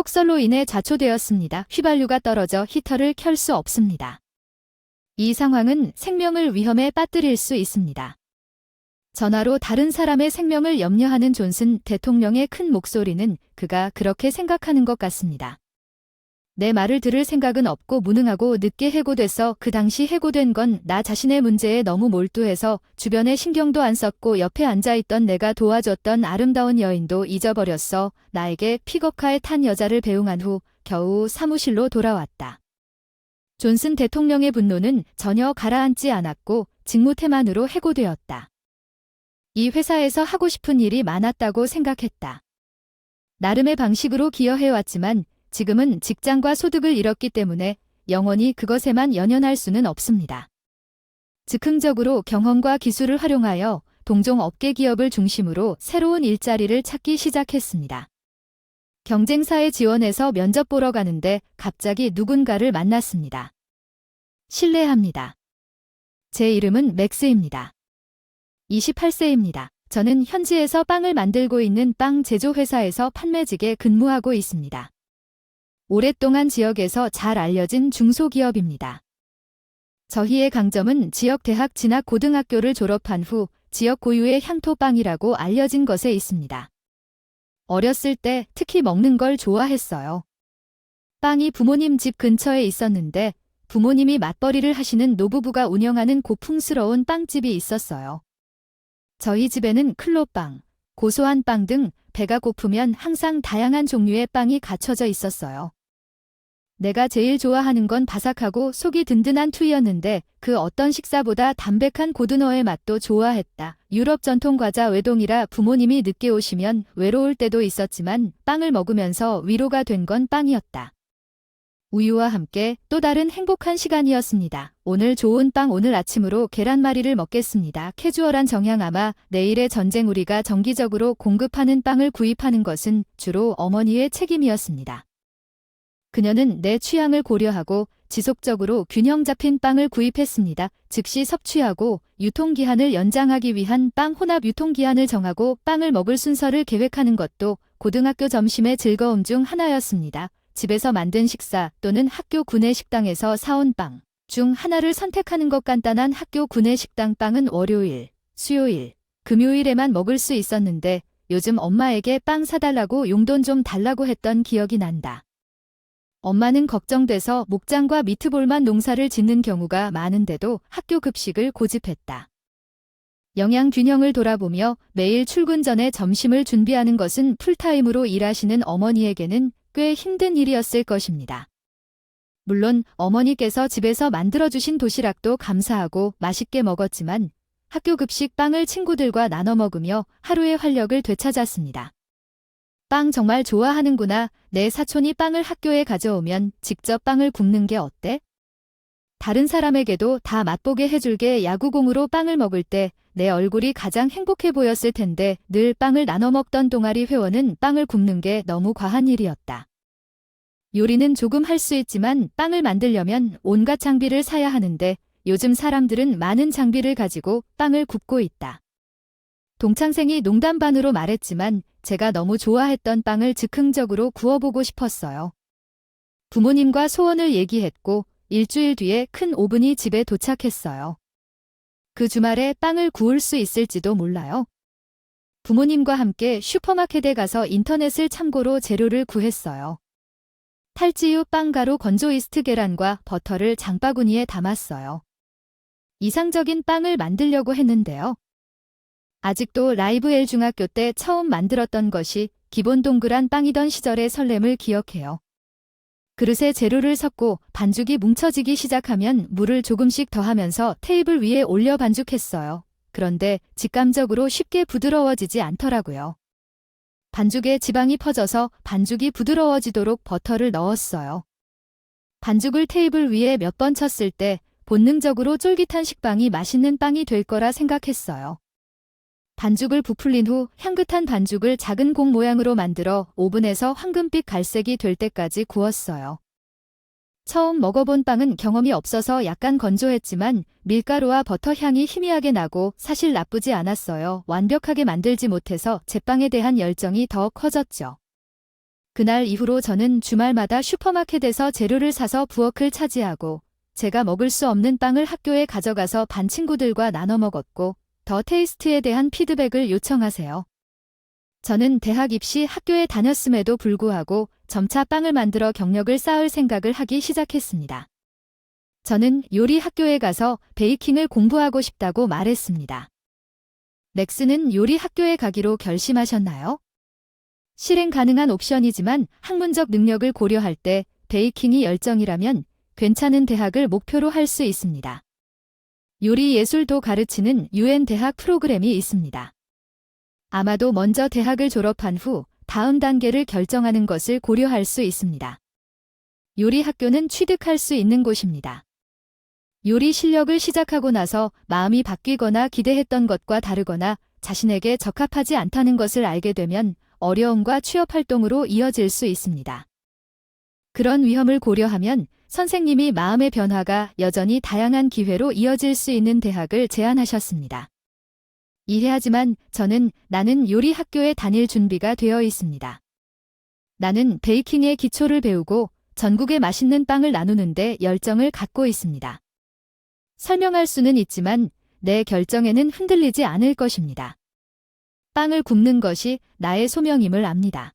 폭설로 인해 자초되었습니다. 휘발유가 떨어져 히터를 켤 수 없습니다. 이 상황은 생명을 위험에 빠뜨릴 수 있습니다. 전화로 다른 사람의 생명을 염려하는 존슨 대통령의 큰 목소리는 그가 그렇게 생각하는 것 같습니다. 내 말을 들을 생각은 없고 무능하고 늦게 해고돼서 그 당시 해고된 건 나 자신의 문제에 너무 몰두해서 주변에 신경도 안 썼고 옆에 앉아있던 내가 도와줬던 아름다운 여인도 잊어버렸어. 나에게 픽업카에 탄 여자를 배웅한 후 겨우 사무실로 돌아왔다. 존슨 대통령의 분노는 전혀 가라앉지 않았고 직무태만으로 해고되었다. 이 회사에서 하고 싶은 일이 많았다고 생각했다. 나름의 방식으로 기여해왔지만 지금은 직장과 소득을 잃었기 때문에 영원히 그것에만 연연할 수는 없습니다. 즉흥적으로 경험과 기술을 활용하여 동종 업계 기업을 중심으로 새로운 일자리를 찾기 시작했습니다. 경쟁사에 지원해서 면접 보러 가는데 갑자기 누군가를 만났습니다. 실례합니다. 제 이름은 맥스입니다. 28세입니다. 저는 현지에서 빵을 만들고 있는 빵 제조 회사에서 판매직에 근무하고 있습니다. 오랫동안 지역에서 잘 알려진 중소기업입니다. 저희의 강점은 지역 대학 진학 고등학교를 졸업한 후 지역 고유의 향토빵이라고 알려진 것에 있습니다. 어렸을 때 특히 먹는 걸 좋아했어요. 빵이 부모님 집 근처에 있었는데 부모님이 맞벌이를 하시는 노부부가 운영하는 고풍스러운 빵집이 있었어요. 저희 집에는 클로빵, 고소한 빵 등 배가 고프면 항상 다양한 종류의 빵이 갖춰져 있었어요. 내가 제일 좋아하는 건 바삭하고 속이 든든한 투이였는데 그 어떤 식사보다 담백한 고등어의 맛도 좋아했다. 유럽 전통 과자 외동이라 부모님이 늦게 오시면 외로울 때도 있었지만 빵을 먹으면서 위로가 된 건 빵이었다. 우유와 함께 또 다른 행복한 시간이었습니다. 오늘 좋은 빵 오늘 아침으로 계란말이를 먹겠습니다. 캐주얼한 정향 아마 내일의 전쟁 우리가 정기적으로 공급하는 빵을 구입하는 것은 주로 어머니의 책임이었습니다. 그녀는 내 취향을 고려하고 지속적으로 균형 잡힌 빵을 구입했습니다. 즉시 섭취하고 유통기한을 연장하기 위한 빵 혼합 유통기한을 정하고 빵을 먹을 순서를 계획하는 것도 고등학교 점심의 즐거움 중 하나였습니다. 집에서 만든 식사 또는 학교 구내식당에서 사온 빵 중 하나를 선택하는 것 간단한 학교 구내식당 빵은 월요일, 수요일, 금요일에만 먹을 수 있었는데 요즘 엄마에게 빵 사달라고 용돈 좀 달라고 했던 기억이 난다. 엄마는 걱정돼서 목장과 미트볼만 농사를 짓는 경우가 많은데도 학교 급식을 고집했다. 영양 균형을 돌아보며 매일 출근 전에 점심을 준비하는 것은 풀타임으로 일하시는 어머니에게는 꽤 힘든 일이었을 것입니다. 물론 어머니께서 집에서 만들어주신 도시락도 감사하고 맛있게 먹었지만 학교 급식 빵을 친구들과 나눠 먹으며 하루의 활력을 되찾았습니다. 빵 정말 좋아하는구나. 내 사촌이 빵을 학교에 가져오면 직접 빵을 굽는 게 어때? 다른 사람에게도 다 맛보게 해줄게. 야구공으로 빵을 먹을 때 내 얼굴이 가장 행복해 보였을 텐데 늘 빵을 나눠 먹던 동아리 회원은 빵을 굽는 게 너무 과한 일이었다. 요리는 조금 할 수 있지만 빵을 만들려면 온갖 장비를 사야 하는데 요즘 사람들은 많은 장비를 가지고 빵을 굽고 있다. 동창생이 농담 반으로 말했지만 제가 너무 좋아했던 빵을 즉흥적으로 구워보고 싶었어요. 부모님과 소원을 얘기했고 일주일 뒤에 큰 오븐이 집에 도착했어요. 그 주말에 빵을 구울 수 있을지도 몰라요. 부모님과 함께 슈퍼마켓에 가서 인터넷을 참고로 재료를 구했어요. 탈지유 빵가루 건조 이스트 계란과 버터를 장바구니에 담았어요. 이상적인 빵을 만들려고 했는데요. 아직도 라이브 L 중학교 때 처음 만들었던 것이 기본 동그란 빵이던 시절의 설렘을 기억해요. 그릇에 재료를 섞고 반죽이 뭉쳐지기 시작하면 물을 조금씩 더하면서 테이블 위에 올려 반죽했어요. 그런데 직감적으로 쉽게 부드러워지지 않더라고요. 반죽에 지방이 퍼져서 반죽이 부드러워지도록 버터를 넣었어요. 반죽을 테이블 위에 몇 번 쳤을 때 본능적으로 쫄깃한 식빵이 맛있는 빵이 될 거라 생각했어요. 반죽을 부풀린 후 향긋한 반죽을 작은 공 모양으로 만들어 오븐에서 황금빛 갈색이 될 때까지 구웠어요. 처음 먹어본 빵은 경험이 없어서 약간 건조했지만 밀가루와 버터 향이 희미하게 나고 사실 나쁘지 않았어요. 완벽하게 만들지 못해서 제빵에 대한 열정이 더 커졌죠. 그날 이후로 저는 주말마다 슈퍼마켓에서 재료를 사서 부엌을 차지하고 제가 먹을 수 없는 빵을 학교에 가져가서 반 친구들과 나눠 먹었고 더 테이스트에 대한 피드백을 요청하세요. 저는 대학 입시 학교에 다녔음에도 불구하고 점차 빵을 만들어 경력을 쌓을 생각을 하기 시작했습니다. 저는 요리 학교에 가서 베이킹을 공부하고 싶다고 말했습니다. 맥스는 요리 학교에 가기로 결심하셨나요? 실행 가능한 옵션이지만 학문적 능력을 고려할 때 베이킹이 열정이라면 괜찮은 대학을 목표로 할 수 있습니다. 요리 예술도 가르치는 UN 대학 프로그램이 있습니다. 아마도 먼저 대학을 졸업한 후 다음 단계를 결정하는 것을 고려할 수 있습니다. 요리 학교는 취득할 수 있는 곳입니다. 요리 실력을 시작하고 나서 마음이 바뀌거나 기대했던 것과 다르거나 자신에게 적합하지 않다는 것을 알게 되면 어려움과 취업 활동으로 이어질 수 있습니다. 그런 위험을 고려하면 선생님이 마음의 변화가 여전히 다양한 기회로 이어질 수 있는 대학을 제안하셨습니다. 이해하지만 나는 요리 학교에 다닐 준비가 되어 있습니다. 나는 베이킹의 기초를 배우고 전국에 맛있는 빵을 나누는데 열정을 갖고 있습니다. 설명할 수는 있지만 내 결정에는 흔들리지 않을 것입니다. 빵을 굽는 것이 나의 소명임을 압니다.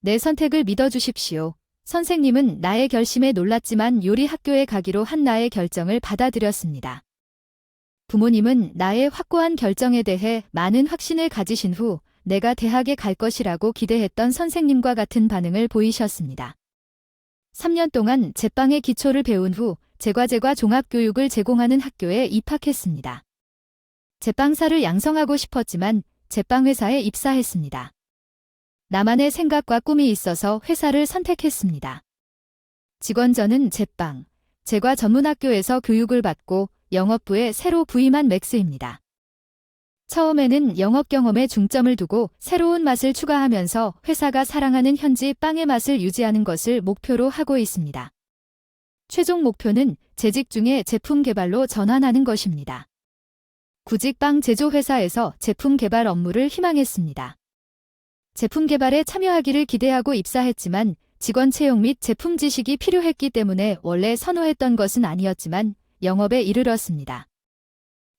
내 선택을 믿어주십시오. 선생님은 나의 결심에 놀랐지만 요리 학교에 가기로 한 나의 결정을 받아들였습니다. 부모님은 나의 확고한 결정에 대해 많은 확신을 가지신 후 내가 대학에 갈 것이라고 기대했던 선생님과 같은 반응을 보이셨습니다. 3년 동안 제빵의 기초를 배운 후 제과제과 종합교육을 제공하는 학교에 입학했습니다. 제빵사를 양성하고 싶었지만 제빵회사에 입사했습니다. 나만의 생각과 꿈이 있어서 회사를 선택했습니다. 직원전은 제빵, 제과 전문학교에서 교육을 받고 영업부에 새로 부임한 맥스입니다. 처음에는 영업 경험에 중점을 두고 새로운 맛을 추가하면서 회사가 사랑하는 현지 빵의 맛을 유지하는 것을 목표로 하고 있습니다. 최종 목표는 재직 중에 제품 개발로 전환하는 것입니다. 구직 빵 제조 회사에서 제품 개발 업무를 희망했습니다. 제품 개발에 참여하기를 기대하고 입사했지만 직원 채용 및 제품 지식이 필요했기 때문에 원래 선호했던 것은 아니었지만 영업에 이르렀습니다.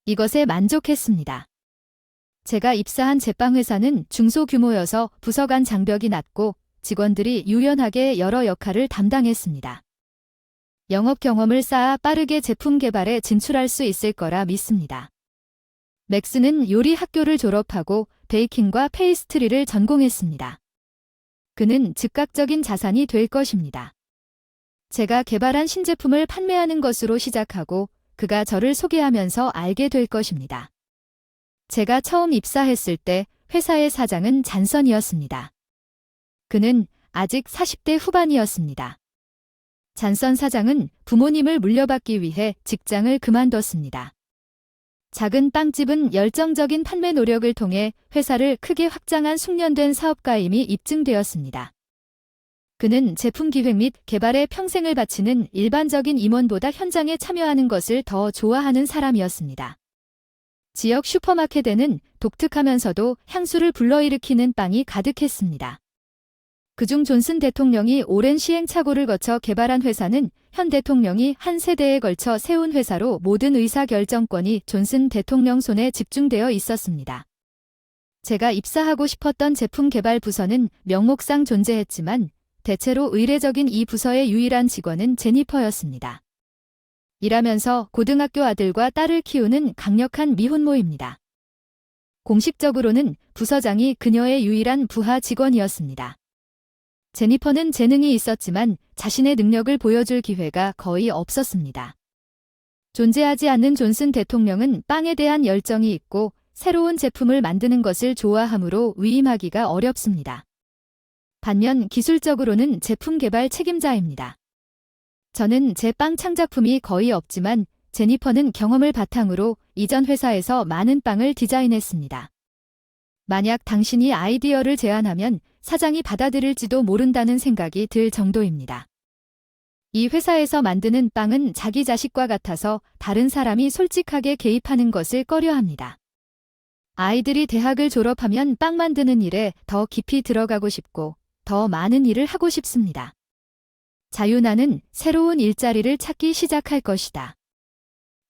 이것에 만족했습니다. 제가 입사한 제빵 회사는 중소규모여서 부서 간 장벽이 낮고 직원들이 유연하게 여러 역할을 담당했습니다. 영업 경험을 쌓아 빠르게 제품 개발에 진출할 수 있을 거라 믿습니다. 맥스는 요리 학교를 졸업하고 베이킹과 페이스트리를 전공했습니다. 그는 즉각적인 자산이 될 것입니다. 제가 개발한 신제품을 판매하는 것으로 시작하고 그가 저를 소개하면서 알게 될 것입니다. 제가 처음 입사했을 때 회사의 사장은 잔선이었습니다. 그는 아직 40대 후반이었습니다. 잔선 사장은 부모님을 물려받기 위해 직장을 그만뒀습니다. 작은 빵집은 열정적인 판매 노력을 통해 회사를 크게 확장한 숙련된 사업가임이 입증되었습니다. 그는 제품 기획 및 개발에 평생을 바치는 일반적인 임원보다 현장에 참여하는 것을 더 좋아하는 사람이었습니다. 지역 슈퍼마켓에는 독특하면서도 향수를 불러일으키는 빵이 가득했습니다. 그중 존슨 대통령이 오랜 시행착오를 거쳐 개발한 회사는 현 대통령이 한 세대에 걸쳐 세운 회사로 모든 의사결정권이 존슨 대통령 손에 집중되어 있었습니다. 제가 입사하고 싶었던 제품 개발 부서는 명목상 존재했지만 대체로 의례적인 이 부서의 유일한 직원은 제니퍼였습니다. 일하면서 고등학교 아들과 딸을 키우는 강력한 미혼모입니다. 공식적으로는 부서장이 그녀의 유일한 부하 직원이었습니다. 제니퍼는 재능이 있었지만 자신의 능력을 보여줄 기회가 거의 없었습니다. 존재하지 않는 존슨 대통령은 빵에 대한 열정이 있고 새로운 제품을 만드는 것을 좋아하므로 위임하기가 어렵습니다. 반면 기술적으로는 제품 개발 책임자입니다. 저는 제 빵 창작품이 거의 없지만 제니퍼는 경험을 바탕으로 이전 회사에서 많은 빵을 디자인했습니다. 만약 당신이 아이디어를 제안하면 사장이 받아들일지도 모른다는 생각이 들 정도입니다. 이 회사에서 만드는 빵은 자기 자식과 같아서 다른 사람이 솔직하게 개입하는 것을 꺼려합니다. 아이들이 대학을 졸업하면 빵 만드는 일에 더 깊이 들어가고 싶고 더 많은 일을 하고 싶습니다. 자유나는 새로운 일자리를 찾기 시작할 것이다.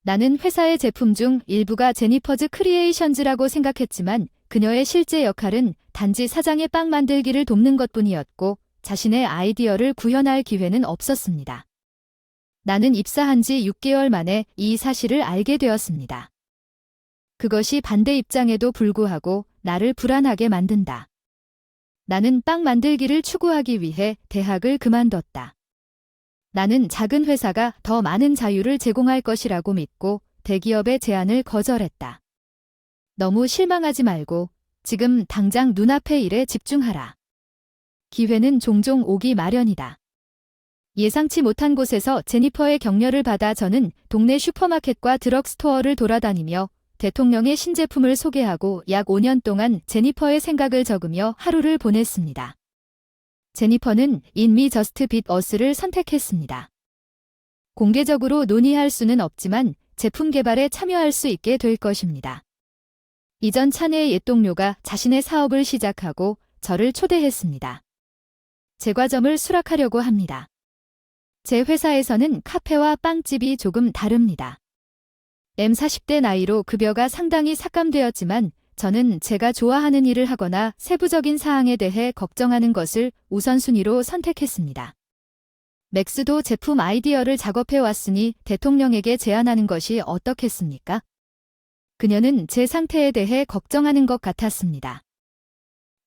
나는 회사의 제품 중 일부가 제니퍼즈 크리에이션즈라고 생각했지만 그녀의 실제 역할은 단지 사장의 빵 만들기를 돕는 것뿐이었고 자신의 아이디어를 구현할 기회는 없었습니다. 나는 입사한 지 6개월 만에 이 사실을 알게 되었습니다. 그것이 반대 입장에도 불구하고 나를 불안하게 만든다. 나는 빵 만들기를 추구하기 위해 대학을 그만뒀다. 나는 작은 회사가 더 많은 자유를 제공할 것이라고 믿고 대기업의 제안을 거절했다. 너무 실망하지 말고 지금 당장 눈앞의 일에 집중하라. 기회는 종종 오기 마련이다. 예상치 못한 곳에서 제니퍼의 격려를 받아 저는 동네 슈퍼마켓과 드럭스토어를 돌아다니며 대통령의 신제품을 소개하고 약 5년 동안 제니퍼의 생각을 적으며 하루를 보냈습니다. 제니퍼는 In Me Just Beat Us를 선택했습니다. 공개적으로 논의할 수는 없지만 제품 개발에 참여할 수 있게 될 것입니다. 이전 차내의 옛 동료가 자신의 사업을 시작하고 저를 초대했습니다. 제과점을 수락하려고 합니다. 제 회사에서는 카페와 빵집이 조금 다릅니다. M40대 나이로 급여가 상당히 삭감되었지만 저는 제가 좋아하는 일을 하거나 세부적인 사항에 대해 걱정하는 것을 우선순위로 선택했습니다. 맥스도 제품 아이디어를 작업해 왔으니 대통령에게 제안하는 것이 어떻겠습니까? 그녀는 제 상태에 대해 걱정하는 것 같았습니다.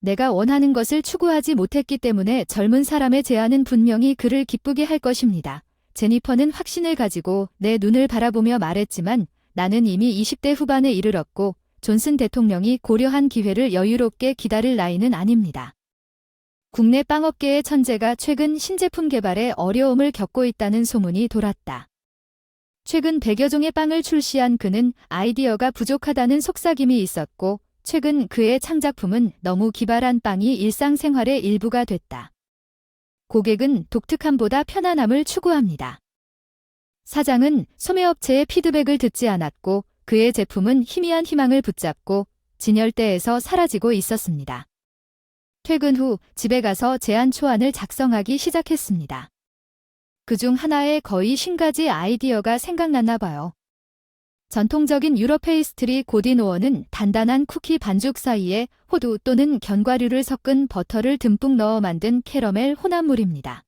내가 원하는 것을 추구하지 못했기 때문에 젊은 사람의 제안은 분명히 그를 기쁘게 할 것입니다. 제니퍼는 확신을 가지고 내 눈을 바라보며 말했지만 나는 이미 20대 후반에 이르렀고 존슨 대통령이 고려한 기회를 여유롭게 기다릴 나이는 아닙니다. 국내 빵업계의 천재가 최근 신제품 개발에 어려움을 겪고 있다는 소문이 돌았다. 최근 100여 종의 빵을 출시한 그는 아이디어가 부족하다는 속삭임이 있었고 최근 그의 창작품은 너무 기발한 빵이 일상생활의 일부가 됐다. 고객은 독특함보다 편안함을 추구합니다. 사장은 소매업체의 피드백을 듣지 않았고 그의 제품은 희미한 희망을 붙잡고 진열대에서 사라지고 있었습니다. 퇴근 후 집에 가서 제안 초안을 작성하기 시작했습니다. 그중 하나에 거의 50가지 아이디어가 생각났나 봐요. 전통적인 유럽 페이스트리 고디노어는 단단한 쿠키 반죽 사이에 호두 또는 견과류를 섞은 버터를 듬뿍 넣어 만든 캐러멜 혼합물입니다.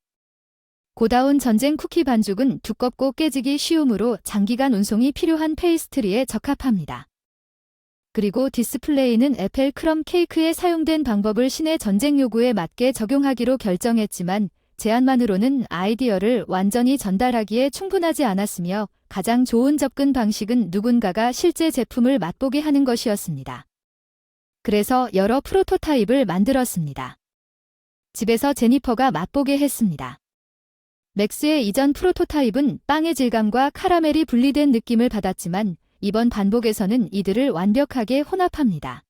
고다운 전쟁 쿠키 반죽은 두껍고 깨지기 쉬우므로 장기간 운송이 필요한 페이스트리에 적합합니다. 그리고 디스플레이는 에펠 크럼 케이크에 사용된 방법을 신의 전쟁 요구에 맞게 적용하기로 결정했지만 제안만으로는 아이디어를 완전히 전달하기에 충분하지 않았으며 가장 좋은 접근 방식은 누군가가 실제 제품을 맛보게 하는 것이었습니다. 그래서 여러 프로토타입을 만들었습니다. 집에서 제니퍼가 맛보게 했습니다. 맥스의 이전 프로토타입은 빵의 질감과 카라멜이 분리된 느낌을 받았지만 이번 반복에서는 이들을 완벽하게 혼합합니다.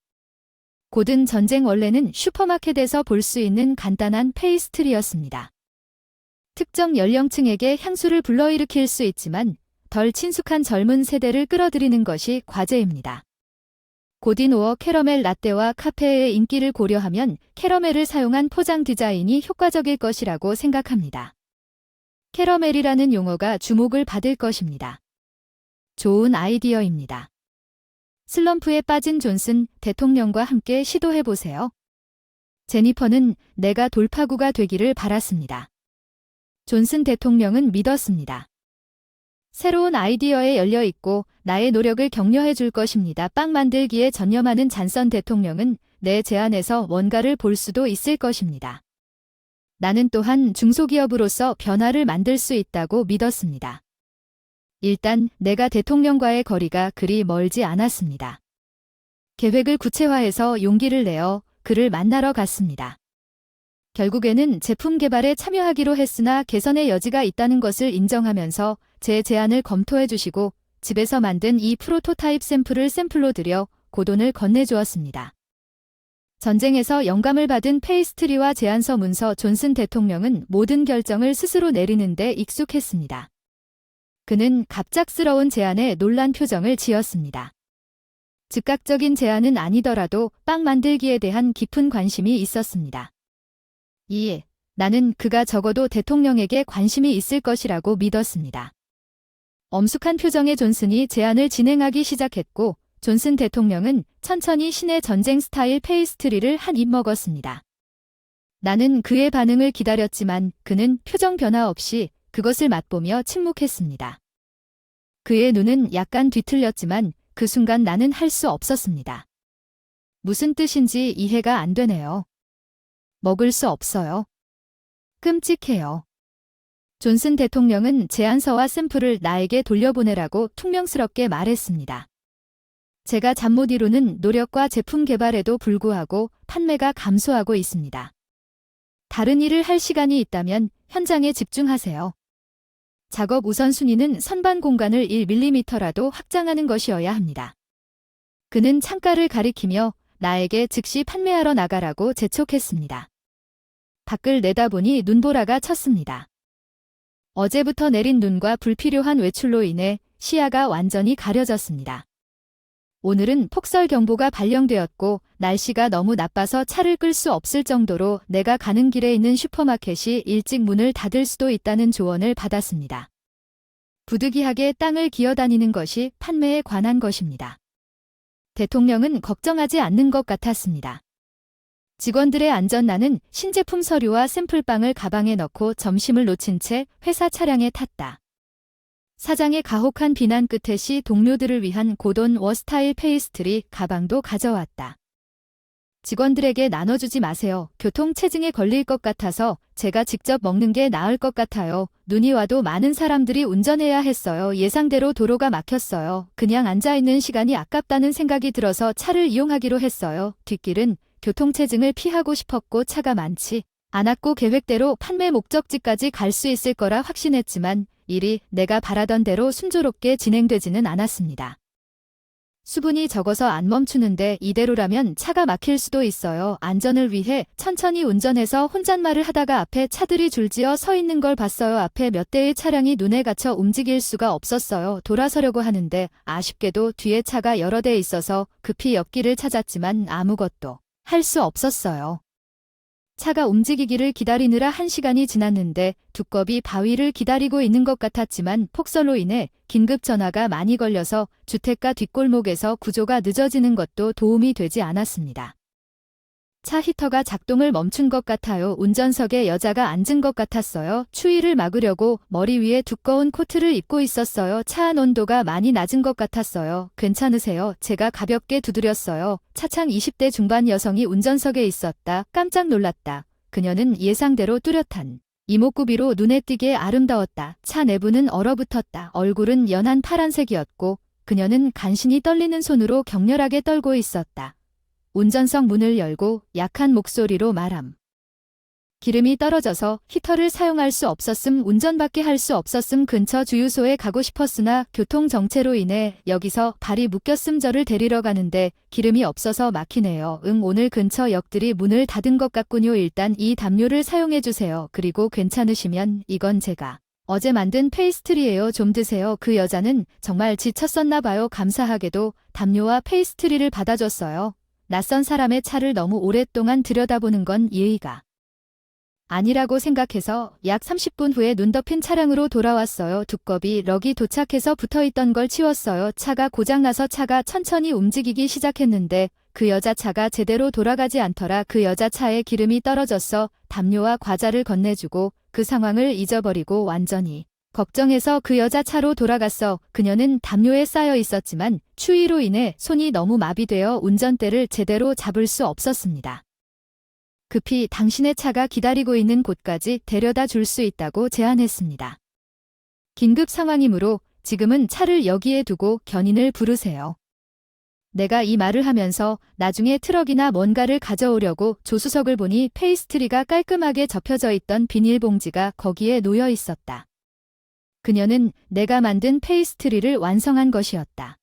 고든 전쟁 원래는 슈퍼마켓에서 볼 수 있는 간단한 페이스트리였습니다. 특정 연령층에게 향수를 불러일으킬 수 있지만 덜 친숙한 젊은 세대를 끌어들이는 것이 과제입니다. 고디노어 캐러멜 라떼와 카페의 인기를 고려하면 캐러멜을 사용한 포장 디자인이 효과적일 것이라고 생각합니다. 캐러멜이라는 용어가 주목을 받을 것입니다. 좋은 아이디어입니다. 슬럼프에 빠진 존슨 대통령과 함께 시도해보세요. 제니퍼는 내가 돌파구가 되기를 바랐습니다. 존슨 대통령은 믿었습니다. 새로운 아이디어에 열려있고 나의 노력을 격려해 줄 것입니다. 빵 만들기에 전념하는 잔선 대통령은 내 제안에서 뭔가를 볼 수도 있을 것입니다. 나는 또한 중소기업으로서 변화를 만들 수 있다고 믿었습니다. 일단 내가 대통령과의 거리가 그리 멀지 않았습니다. 계획을 구체화해서 용기를 내어 그를 만나러 갔습니다. 결국에는 제품 개발에 참여하기로 했으나 개선의 여지가 있다는 것을 인정하면서 제 제안을 검토해 주시고 집에서 만든 이 프로토타입 샘플로 들여 고돈을 건네주었습니다. 전쟁에서 영감을 받은 페이스트리와 제안서 문서 존슨 대통령은 모든 결정을 스스로 내리는 데 익숙했습니다. 그는 갑작스러운 제안에 놀란 표정을 지었습니다. 즉각적인 제안은 아니더라도 빵 만들기에 대한 깊은 관심이 있었습니다. 이에 나는 그가 적어도 대통령에게 관심이 있을 것이라고 믿었습니다. 엄숙한 표정의 존슨이 제안을 진행하기 시작했고 존슨 대통령은 천천히 신의 전쟁 스타일 페이스트리를 한 입 먹었습니다. 나는 그의 반응을 기다렸지만 그는 표정 변화 없이 그것을 맛보며 침묵했습니다. 그의 눈은 약간 뒤틀렸지만 그 순간 나는 할 수 없었습니다. 무슨 뜻인지 이해가 안 되네요. 먹을 수 없어요. 끔찍해요. 존슨 대통령은 제안서와 샘플을 나에게 돌려보내라고 퉁명스럽게 말했습니다. 제가 잠 못 이루는 노력과 제품 개발에도 불구하고 판매가 감소하고 있습니다. 다른 일을 할 시간이 있다면 현장에 집중하세요. 작업 우선순위는 선반 공간을 1mm라도 확장하는 것이어야 합니다. 그는 창가를 가리키며 나에게 즉시 판매하러 나가라고 재촉했습니다. 밖을 내다보니 눈보라가 쳤습니다. 어제부터 내린 눈과 불필요한 외출로 인해 시야가 완전히 가려졌습니다. 오늘은 폭설경보가 발령되었고 날씨가 너무 나빠서 차를 끌 수 없을 정도로 내가 가는 길에 있는 슈퍼마켓이 일찍 문을 닫을 수도 있다는 조언을 받았습니다. 부득이하게 땅을 기어다니는 것이 판매에 관한 것입니다. 대통령은 걱정하지 않는 것 같았습니다. 직원들의 안전 나는 신제품 서류와 샘플빵을 가방에 넣고 점심을 놓친 채 회사 차량에 탔다. 사장의 가혹한 비난 끝에 시 동료들을 위한 고돈 워스타일 페이스트리 가방도 가져왔다. 직원들에게 나눠주지 마세요. 교통체증에 걸릴 것 같아서 제가 직접 먹는 게 나을 것 같아요. 눈이 와도 많은 사람들이 운전해야 했어요. 예상대로 도로가 막혔어요. 그냥 앉아있는 시간이 아깝다는 생각이 들어서 차를 이용하기로 했어요. 뒷길은 교통체증을 피하고 싶었고 차가 많지 않았고 계획대로 판매 목적지까지 갈 수 있을 거라 확신했지만 일이 내가 바라던 대로 순조롭게 진행되지는 않았습니다. 수분이 적어서 안 멈추는데 이대로라면 차가 막힐 수도 있어요. 안전을 위해 천천히 운전해서 혼잣말을 하다가 앞에 차들이 줄지어 서 있는 걸 봤어요. 앞에 몇 대의 차량이 눈에 갇혀 움직일 수가 없었어요. 돌아서려고 하는데 아쉽게도 뒤에 차가 여러 대 있어서 급히 옆길을 찾았지만 아무것도 할 수 없었어요. 차가 움직이기를 기다리느라 1시간이 지났는데 두꺼비 바위를 기다리고 있는 것 같았지만 폭설로 인해 긴급 전화가 많이 걸려서 주택가 뒷골목에서 구조가 늦어지는 것도 도움이 되지 않았습니다. 차 히터가 작동을 멈춘 것 같아요. 운전석에 여자가 앉은 것 같았어요. 추위를 막으려고 머리 위에 두꺼운 코트를 입고 있었어요. 차 안 온도가 많이 낮은 것 같았어요. 괜찮으세요? 제가 가볍게 두드렸어요. 차창 20대 중반 여성이 운전석에 있었다. 깜짝 놀랐다. 그녀는 예상대로 뚜렷한 이목구비로 눈에 띄게 아름다웠다. 차 내부는 얼어붙었다. 얼굴은 연한 파란색이었고 그녀는 간신히 떨리는 손으로 격렬하게 떨고 있었다. 운전석 문을 열고 약한 목소리로 말함. 기름이 떨어져서 히터를 사용할 수 없었음. 운전밖에 할 수 없었음. 근처 주유소에 가고 싶었으나 교통정체로 인해 여기서 발이 묶였음. 저를 데리러 가는데 기름이 없어서 막히네요. 오늘 근처 역들이 문을 닫은 것 같군요. 일단 이 담요를 사용해 주세요. 그리고 괜찮으시면 이건 제가 어제 만든 페이스트리예요. 좀 드세요. 그 여자는 정말 지쳤었나 봐요. 감사하게도 담요와 페이스트리를 받아줬어요. 낯선 사람의 차를 너무 오랫동안 들여다보는 건 예의가 아니라고 생각해서 약 30분 후에 눈 덮인 차량으로 돌아왔어요. 두꺼비 럭이 도착해서 붙어있던 걸 치웠어요. 차가 고장나서 차가 천천히 움직이기 시작했는데 그 여자 차가 제대로 돌아가지 않더라. 그 여자 차에 기름이 떨어졌어. 담요와 과자를 건네주고 그 상황을 잊어버리고 완전히 걱정해서 그 여자 차로 돌아갔어. 그녀는 담요에 쌓여 있었지만 추위로 인해 손이 너무 마비되어 운전대를 제대로 잡을 수 없었습니다. 급히 당신의 차가 기다리고 있는 곳까지 데려다 줄 수 있다고 제안했습니다. 긴급 상황이므로 지금은 차를 여기에 두고 견인을 부르세요. 내가 이 말을 하면서 나중에 트럭이나 뭔가를 가져오려고 조수석을 보니 페이스트리가 깔끔하게 접혀져 있던 비닐봉지가 거기에 놓여 있었다. 그녀는 내가 만든 페이스트리를 완성한 것이었다.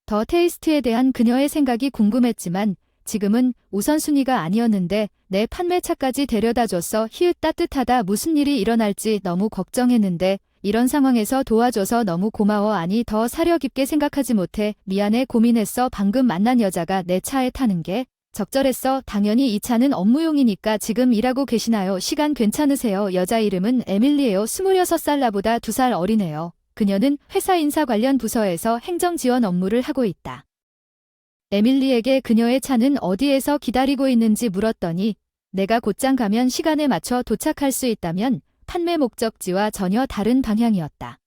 더 테이스트에 대한 그녀의 생각이 궁금했지만 지금은 우선순위가 아니었는데 내 판매차까지 데려다줬어. 히읗 따뜻하다. 무슨 일이 일어날지 너무 걱정했는데 이런 상황에서 도와줘서 너무 고마워. 아니 더 사려 깊게 생각하지 못해. 미안해. 고민했어. 방금 만난 여자가 내 차에 타는 게 적절했어. 당연히 이 차는 업무용이니까 지금 일하고 계시나요? 시간 괜찮으세요? 여자 이름은 에밀리예요. 26살 나보다 2살 어리네요. 그녀는 회사 인사 관련 부서에서 행정 지원 업무를 하고 있다. 에밀리에게 그녀의 차는 어디에서 기다리고 있는지 물었더니 내가 곧장 가면 시간에 맞춰 도착할 수 있다면 판매 목적지와 전혀 다른 방향이었다.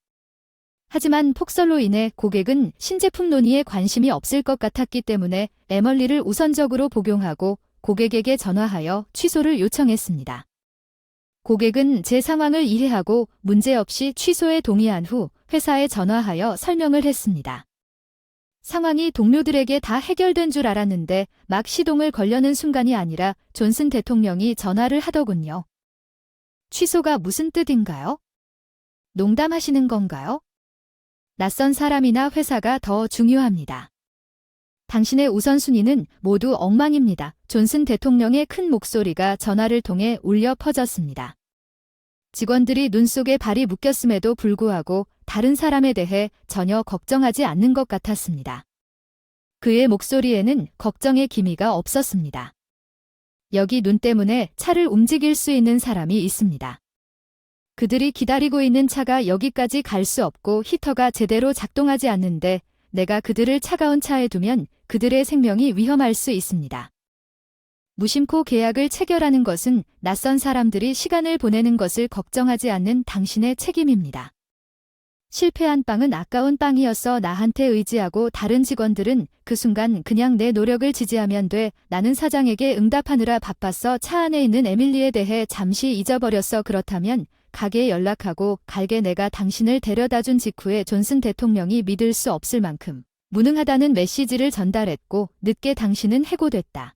하지만 폭설로 인해 고객은 신제품 논의에 관심이 없을 것 같았기 때문에 에멀리를 우선적으로 복용하고 고객에게 전화하여 취소를 요청했습니다. 고객은 제 상황을 이해하고 문제없이 취소에 동의한 후 회사에 전화하여 설명을 했습니다. 상황이 동료들에게 다 해결된 줄 알았는데 막 시동을 걸려는 순간이 아니라 존슨 대통령이 전화를 하더군요. 취소가 무슨 뜻인가요? 농담하시는 건가요? 낯선 사람이나 회사가 더 중요합니다. 당신의 우선순위는 모두 엉망입니다. 존슨 대통령의 큰 목소리가 전화를 통해 울려 퍼졌습니다. 직원들이 눈 속에 발이 묶였음에도 불구하고 다른 사람에 대해 전혀 걱정하지 않는 것 같았습니다. 그의 목소리에는 걱정의 기미가 없었습니다. 여기 눈 때문에 차를 움직일 수 있는 사람이 있습니다. 그들이 기다리고 있는 차가 여기까지 갈 수 없고 히터가 제대로 작동하지 않는데 내가 그들을 차가운 차에 두면 그들의 생명이 위험할 수 있습니다. 무심코 계약을 체결하는 것은 낯선 사람들이 시간을 보내는 것을 걱정하지 않는 당신의 책임입니다. 실패한 빵은 아까운 빵이었어. 나한테 의지하고 다른 직원들은 그 순간 그냥 내 노력을 지지하면 돼. 나는 사장에게 응답하느라 바빴어. 차 안에 있는 에밀리에 대해 잠시 잊어버렸어. 그렇다면 가게에 연락하고 갈게. 내가 당신을 데려다준 직후에 존슨 대통령이 믿을 수 없을 만큼 무능하다는 메시지를 전달했고 늦게 당신은 해고됐다.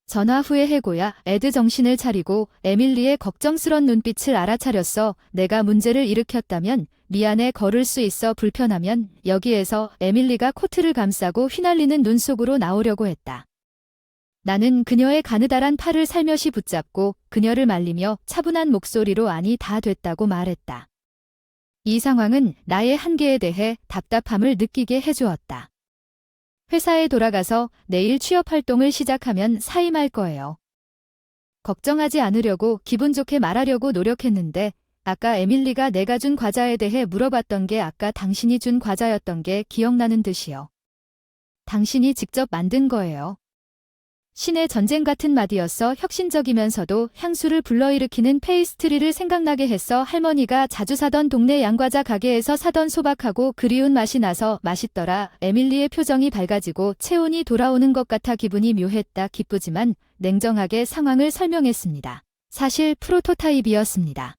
전화 후에 해고야. 에드 정신을 차리고 에밀리의 걱정스런 눈빛을 알아차렸어. 내가 문제를 일으켰다면 미안해. 걸을 수 있어. 불편하면 여기에서 에밀리가 코트를 감싸고 휘날리는 눈 속으로 나오려고 했다. 나는 그녀의 가느다란 팔을 살며시 붙잡고 그녀를 말리며 차분한 목소리로 아니 다 됐다고 말했다. 이 상황은 나의 한계에 대해 답답함을 느끼게 해주었다. 회사에 돌아가서 내일 취업 활동을 시작하면 사임할 거예요. 걱정하지 않으려고 기분 좋게 말하려고 노력했는데 아까 에밀리가 내가 준 과자에 대해 물어봤던 게 아까 당신이 준 과자였던 게 기억나는 듯이요. 당신이 직접 만든 거예요. 신의 전쟁 같은 말이었어. 혁신적이면서도 향수를 불러일으키는 페이스트리를 생각나게 했어. 할머니가 자주 사던 동네 양과자 가게에서 사던 소박하고 그리운 맛이 나서 맛있더라. 에밀리의 표정이 밝아지고 체온이 돌아오는 것 같아 기분이 묘했다. 기쁘지만 냉정하게 상황을 설명했습니다. 사실 프로토타입이었습니다.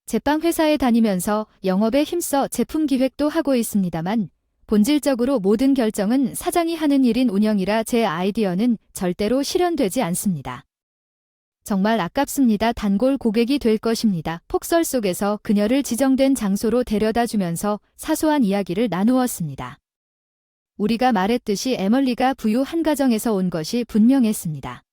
제빵 회사에 다니면서 영업에 힘써 제품 기획도 하고 있습니다만 본질적으로 모든 결정은 사장이 하는 일인 운영이라 제 아이디어는 절대로 실현되지 않습니다. 정말 아깝습니다. 단골 고객이 될 것입니다. 폭설 속에서 그녀를 지정된 장소로 데려다 주면서 사소한 이야기를 나누었습니다. 우리가 말했듯이 에멀리가 부유한 가정에서 온 것이 분명했습니다.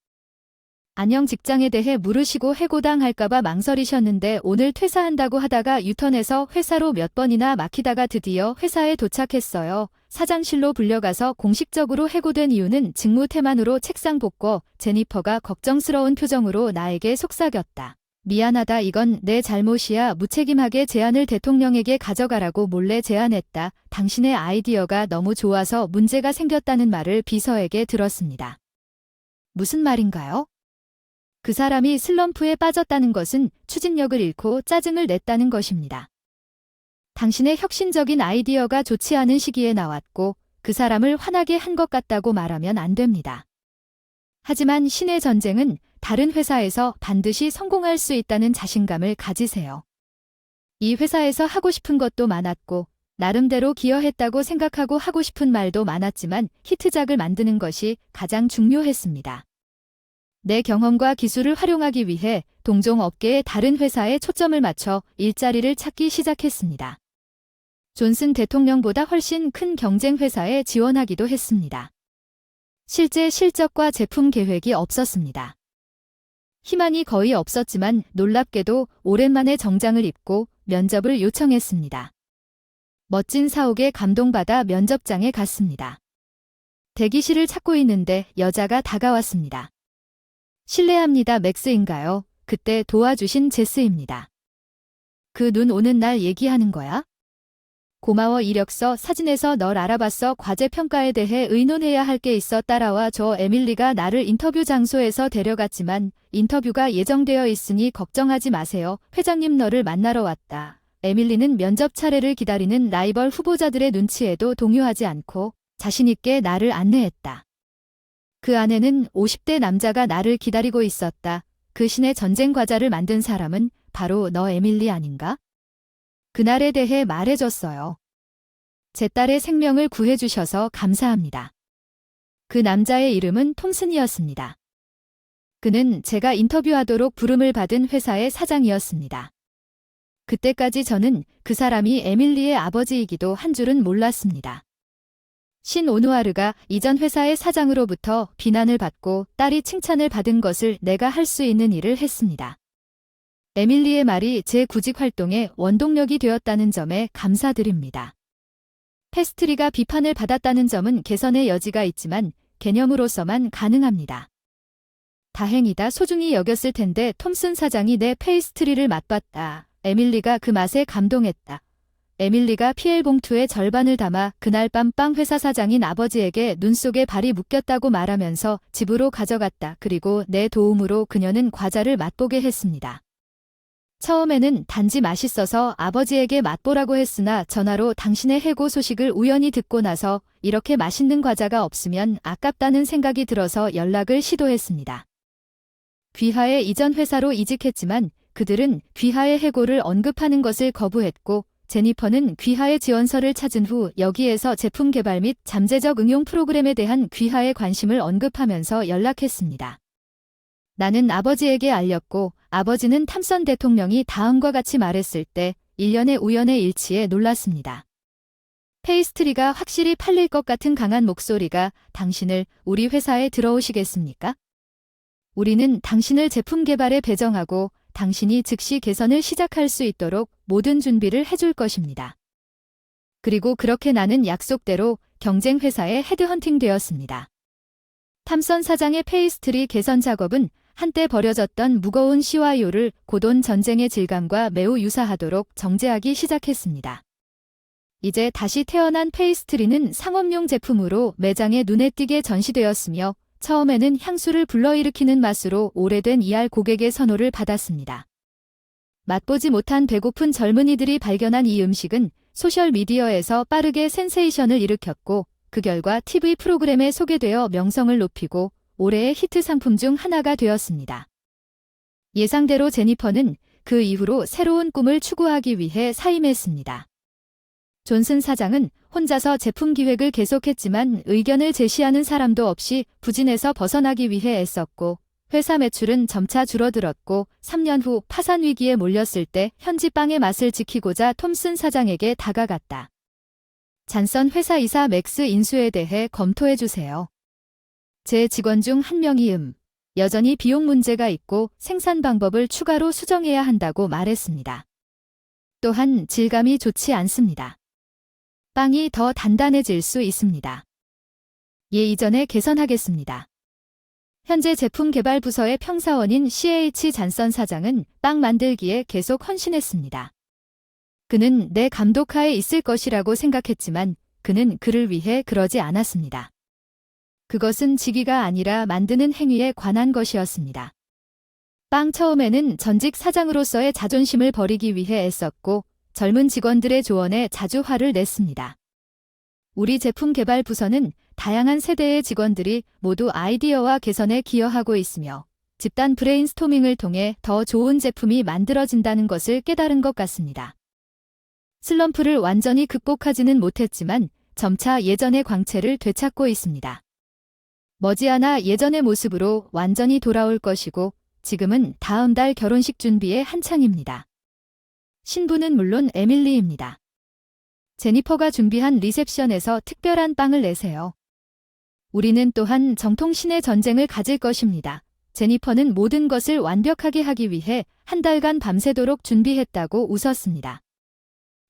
안녕 직장에 대해 물으시고 해고당할까봐 망설이셨는데 오늘 퇴사한다고 하다가 유턴해서 회사로 몇 번이나 막히다가 드디어 회사에 도착했어요. 사장실로 불려가서 공식적으로 해고된 이유는 직무 태만으로 책상 복고 제니퍼가 걱정스러운 표정으로 나에게 속삭였다. 미안하다. 이건 내 잘못이야. 무책임하게 제안을 대통령에게 가져가라고 몰래 제안했다. 당신의 아이디어가 너무 좋아서 문제가 생겼다는 말을 비서에게 들었습니다. 무슨 말인가요? 그 사람이 슬럼프에 빠졌다는 것은 추진력을 잃고 짜증을 냈다는 것입니다. 당신의 혁신적인 아이디어가 좋지 않은 시기에 나왔고 그 사람을 화나게 한 것 같다고 말하면 안 됩니다. 하지만 신의 전쟁은 다른 회사에서 반드시 성공할 수 있다는 자신감을 가지세요. 이 회사에서 하고 싶은 것도 많았고 나름대로 기여했다고 생각하고 하고 싶은 말도 많았지만 히트작을 만드는 것이 가장 중요했습니다. 내 경험과 기술을 활용하기 위해 동종 업계의 다른 회사에 초점을 맞춰 일자리를 찾기 시작했습니다. 존슨 대통령보다 훨씬 큰 경쟁 회사에 지원하기도 했습니다. 실제 실적과 제품 계획이 없었습니다. 희망이 거의 없었지만 놀랍게도 오랜만에 정장을 입고 면접을 요청했습니다. 멋진 사옥에 감동받아 면접장에 갔습니다. 대기실을 찾고 있는데 여자가 다가왔습니다. 실례합니다. 맥스인가요? 그때 도와주신 제스입니다. 그 눈 오는 날 얘기하는 거야? 고마워. 이력서 사진에서 널 알아봤어. 과제 평가에 대해 의논해야 할 게 있어. 따라와 줘. 에밀리가 나를 인터뷰 장소에서 데려갔지만 인터뷰가 예정되어 있으니 걱정하지 마세요. 회장님 너를 만나러 왔다. 에밀리는 면접 차례를 기다리는 라이벌 후보자들의 눈치에도 동요하지 않고 자신있게 나를 안내했다. 그 안에는 50대 남자가 나를 기다리고 있었다. 그 신의 전쟁 과자를 만든 사람은 바로 너 에밀리 아닌가? 그날에 대해 말해줬어요. 제 딸의 생명을 구해주셔서 감사합니다. 그 남자의 이름은 톰슨이었습니다. 그는 제가 인터뷰하도록 부름을 받은 회사의 사장이었습니다. 그때까지 저는 그 사람이 에밀리의 아버지이기도 한 줄은 몰랐습니다. 신 오누아르가 이전 회사의 사장으로부터 비난을 받고 딸이 칭찬을 받은 것을 내가 할 수 있는 일을 했습니다. 에밀리의 말이 제 구직 활동의 원동력이 되었다는 점에 감사드립니다. 페스트리가 비판을 받았다는 점은 개선의 여지가 있지만 개념으로서만 가능합니다. 다행이다. 소중히 여겼을 텐데 톰슨 사장이 내 페이스트리를 맛봤다. 에밀리가 그 맛에 감동했다. 에밀리가 피엘 봉투의 절반을 담아 그날 밤 빵 회사 사장인 아버지에게 눈 속에 발이 묶였다고 말하면서 집으로 가져갔다. 그리고 내 도움으로 그녀는 과자를 맛보게 했습니다. 처음에는 단지 맛있어서 아버지에게 맛보라고 했으나 전화로 당신의 해고 소식을 우연히 듣고 나서 이렇게 맛있는 과자가 없으면 아깝다는 생각이 들어서 연락을 시도했습니다. 귀하의 이전 회사로 이직했지만 그들은 귀하의 해고를 언급하는 것을 거부했고 제니퍼는 귀하의 지원서를 찾은 후 여기에서 제품 개발 및 잠재적 응용 프로그램에 대한 귀하의 관심을 언급하면서 연락했습니다. 나는 아버지에게 알렸고 아버지는 탐선 대통령이 다음과 같이 말했을 때 일련의 우연의 일치에 놀랐습니다. 페이스트리가 확실히 팔릴 것 같은 강한 목소리가 당신을 우리 회사에 들어오시겠습니까? 우리는 당신을 제품 개발에 배정하고 당신이 즉시 개선을 시작할 수 있도록 모든 준비를 해줄 것입니다. 그리고 그렇게 나는 약속대로 경쟁 회사에 헤드헌팅 되었습니다. 탐선 사장의 페이스트리 개선 작업은 한때 버려졌던 무거운 CYO를 고돈 전쟁의 질감과 매우 유사하도록 정제하기 시작했습니다. 이제 다시 태어난 페이스트리는 상업용 제품으로 매장에 눈에 띄게 전시되었으며 처음에는 향수를 불러일으키는 맛으로 오래된 ER 고객의 선호를 받았습니다. 맛보지 못한 배고픈 젊은이들이 발견한 이 음식은 소셜미디어에서 빠르게 센세이션을 일으켰고 그 결과 TV 프로그램에 소개되어 명성을 높이고 올해의 히트 상품 중 하나가 되었습니다. 예상대로 제니퍼는 그 이후로 새로운 꿈을 추구하기 위해 사임했습니다. 존슨 사장은 혼자서 제품 기획을 계속했지만 의견을 제시하는 사람도 없이 부진에서 벗어나기 위해 애썼고 회사 매출은 점차 줄어들었고 3년 후 파산 위기에 몰렸을 때 현지 빵의 맛을 지키고자 톰슨 사장에게 다가갔다. 잔선 회사이사 맥스 인수에 대해 검토해 주세요. 제 직원 중 한 명이 여전히 비용 문제가 있고 생산 방법을 추가로 수정해야 한다고 말했습니다. 또한 질감이 좋지 않습니다. 빵이 더 단단해질 수 있습니다. 이전에 개선하겠습니다. 현재 제품 개발 부서의 평사원인 CH 잔선 사장은 빵 만들기에 계속 헌신했습니다. 그는 내 감독하에 있을 것이라고 생각했지만 그는 그를 위해 그러지 않았습니다. 그것은 직위가 아니라 만드는 행위에 관한 것이었습니다. 빵 처음에는 전직 사장으로서의 자존심을 버리기 위해 애썼고 젊은 직원들의 조언에 자주 화를 냈습니다. 우리 제품 개발 부서는 다양한 세대의 직원들이 모두 아이디어와 개선에 기여하고 있으며 집단 브레인스토밍을 통해 더 좋은 제품이 만들어진다는 것을 깨달은 것 같습니다. 슬럼프를 완전히 극복하지는 못했지만 점차 예전의 광채를 되찾고 있습니다. 머지않아 예전의 모습으로 완전히 돌아올 것이고 지금은 다음 달 결혼식 준비에 한창입니다. 신부는 물론 에밀리입니다. 제니퍼가 준비한 리셉션에서 특별한 빵을 내세요. 우리는 또한 정통 신의 전쟁을 가질 것입니다. 제니퍼는 모든 것을 완벽하게 하기 위해 한 달간 밤새도록 준비했다고 웃었습니다.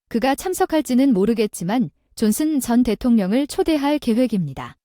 그가 참석할지는 모르겠지만 존슨 전 대통령을 초대할 계획입니다.